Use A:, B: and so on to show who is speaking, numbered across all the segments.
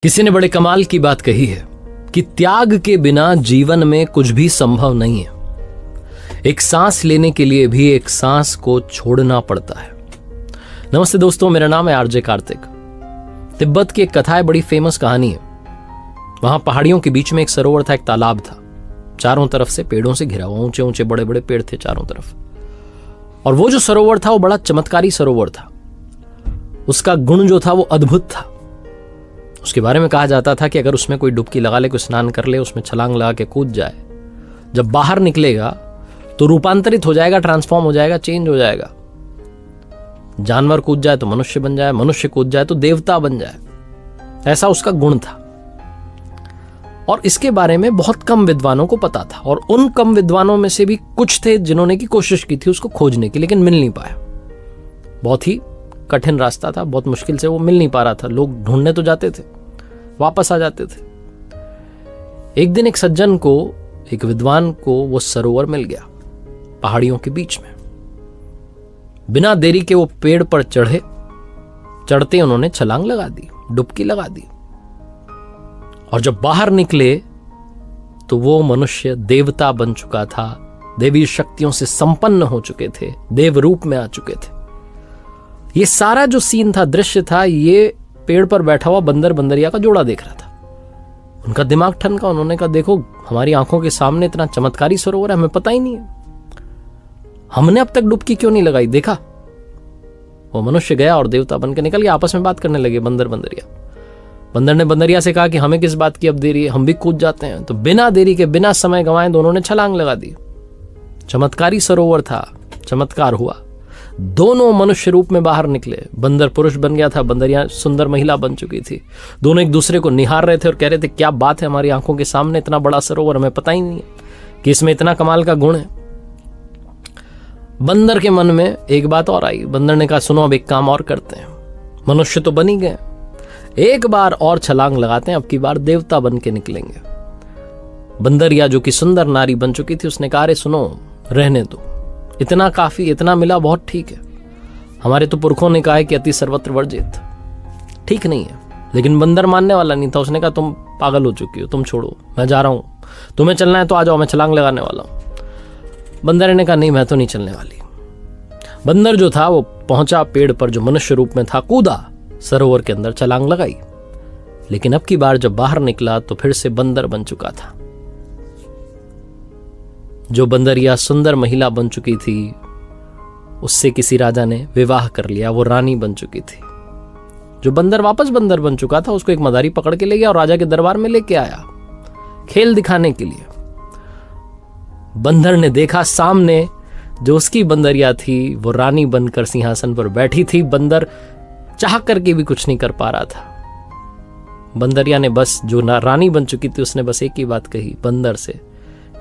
A: किसी ने बड़े कमाल की बात कही है कि त्याग के बिना जीवन में कुछ भी संभव नहीं है। एक सांस लेने के लिए भी एक सांस को छोड़ना पड़ता है। नमस्ते दोस्तों, मेरा नाम है आरजे कार्तिक। तिब्बत की एक कथा है, बड़ी फेमस कहानी है। वहां पहाड़ियों के बीच में एक सरोवर था, एक तालाब था, चारों तरफ से पेड़ों से घिरा हुआ, ऊंचे ऊंचे बड़े बड़े पेड़ थे चारों तरफ। और वो जो सरोवर था वो बड़ा चमत्कारी सरोवर था। उसका गुण जो था वो अद्भुत था। उसके बारे में कहा जाता था कि अगर उसमें कोई डुबकी लगा ले, कोई स्नान कर ले, उसमें छलांग लगा के कूद जाए, जब बाहर निकलेगा तो रूपांतरित हो जाएगा, ट्रांसफॉर्म हो जाएगा, चेंज हो जाएगा। जानवर कूद जाए तो मनुष्य बन जाए, मनुष्य कूद जाए तो देवता बन जाए। ऐसा उसका गुण था। और इसके बारे में बहुत कम विद्वानों को पता था, और उन कम विद्वानों में से भी कुछ थे जिन्होंने की कोशिश की थी उसको खोजने की, लेकिन मिल नहीं पाया। बहुत ही कठिन रास्ता था, बहुत मुश्किल से वो मिल नहीं पा रहा था। लोग ढूंढने तो जाते थे, वापस आ जाते थे। एक दिन एक सज्जन को, एक विद्वान को वो सरोवर मिल गया पहाड़ियों के बीच में। बिना देरी के वो पेड़ पर चढ़ते उन्होंने छलांग लगा दी, डुबकी लगा दी। और जब बाहर निकले तो वो मनुष्य देवता बन चुका था, देवी शक्तियों से संपन्न हो चुके थे, देव रूप में आ चुके थे। ये सारा जो सीन था, दृश्य था, ये पेड़ पर बैठा हुआ बंदर बंदरिया का जोड़ा देख रहा था। उनका दिमाग ठनका। उन्होंने कहा, देखो हमारी आंखों के सामने इतना चमत्कारी सरोवर है, हमें पता ही नहीं है, हमने अब तक डुबकी क्यों नहीं लगाई, देखा। वो मनुष्य गया और देवता बनकर निकल गया। आपस में बात करने लगे बंदर बंदरिया। बंदर ने बंदरिया से कहा कि हमें किस बात की अब देरी है, हम भी कूद जाते हैं। तो बिना देरी के, बिना समय गंवाए दोनों ने छलांग लगा दी। चमत्कारी सरोवर था, चमत्कार हुआ। दोनों मनुष्य रूप में बाहर निकले। बंदर पुरुष बन गया था, बंदरिया सुंदर महिला बन चुकी थी। दोनों एक दूसरे को निहार रहे थे और कह रहे थे, क्या बात है, हमारी आंखों के सामने इतना बड़ा सरोवर, हमें पता ही नहीं है कि इसमें इतना कमाल का गुण है। बंदर के मन में एक बात और आई। बंदर ने कहा, सुनो अब एक काम और करते हैं, मनुष्य तो बन ही गए, एक बार और छलांग लगाते हैं, अब की बार देवता बन के निकलेंगे। बंदरिया जो कि सुंदर नारी बन चुकी थी, उसने कहा, अरे सुनो, रहने दो, इतना काफी, इतना मिला, बहुत ठीक है। हमारे तो पुरखों ने कहा है कि अति सर्वत्र वर्जित, ठीक नहीं है। लेकिन बंदर मानने वाला नहीं था। उसने कहा, तुम पागल हो चुकी हो, तुम छोड़ो, मैं जा रहा हूं, तुम्हें चलना है तो आ जाओ, मैं छलांग लगाने वाला हूं। बंदर ने कहा, नहीं, मैं तो नहीं चलने वाली। बंदर जो था वो पहुंचा पेड़ पर, जो मनुष्य रूप में था, कूदा सरोवर के अंदर, छलांग लगाई। लेकिन अब की बार जब बाहर निकला तो फिर से बंदर बन चुका था। जो बंदरिया सुंदर महिला बन चुकी थी, उससे किसी राजा ने विवाह कर लिया, वो रानी बन चुकी थी। जो बंदर वापस बंदर बन चुका था, उसको एक मदारी पकड़ के ले गया और राजा के दरबार में लेके आया, खेल दिखाने के लिए। बंदर ने देखा सामने जो उसकी बंदरिया थी, वो रानी बनकर सिंहासन पर बैठी थी। बंदर चाह करके भी कुछ नहीं कर पा रहा था। बंदरिया ने बस, जो रानी बन चुकी थी, उसने बस एक ही बात कही बंदर से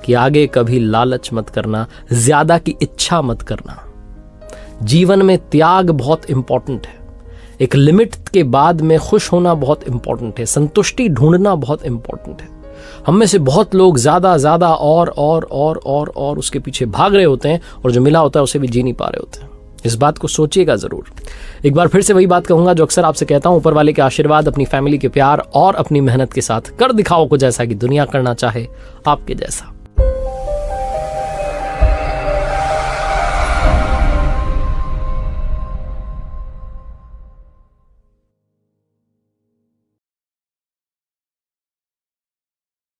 A: कि आगे कभी लालच मत करना, ज्यादा की इच्छा मत करना। जीवन में त्याग बहुत इंपॉर्टेंट है। एक लिमिट के बाद में खुश होना बहुत इंपॉर्टेंट है। संतुष्टि ढूंढना बहुत इंपॉर्टेंट है। हम में से बहुत लोग ज्यादा ज्यादा और उसके पीछे भाग रहे होते हैं, और जो मिला होता है उसे भी जी नहीं पा रहे होते हैं। इस बात को सोचिएगा जरूर। एक बार फिर से वही बात कहूंगा जो अक्सर आपसे कहता हूं, ऊपर वाले के आशीर्वाद, अपनी फैमिली के प्यार और अपनी मेहनत के साथ कर दिखाओ कुछ ऐसा कि दुनिया करना चाहे आपके जैसा।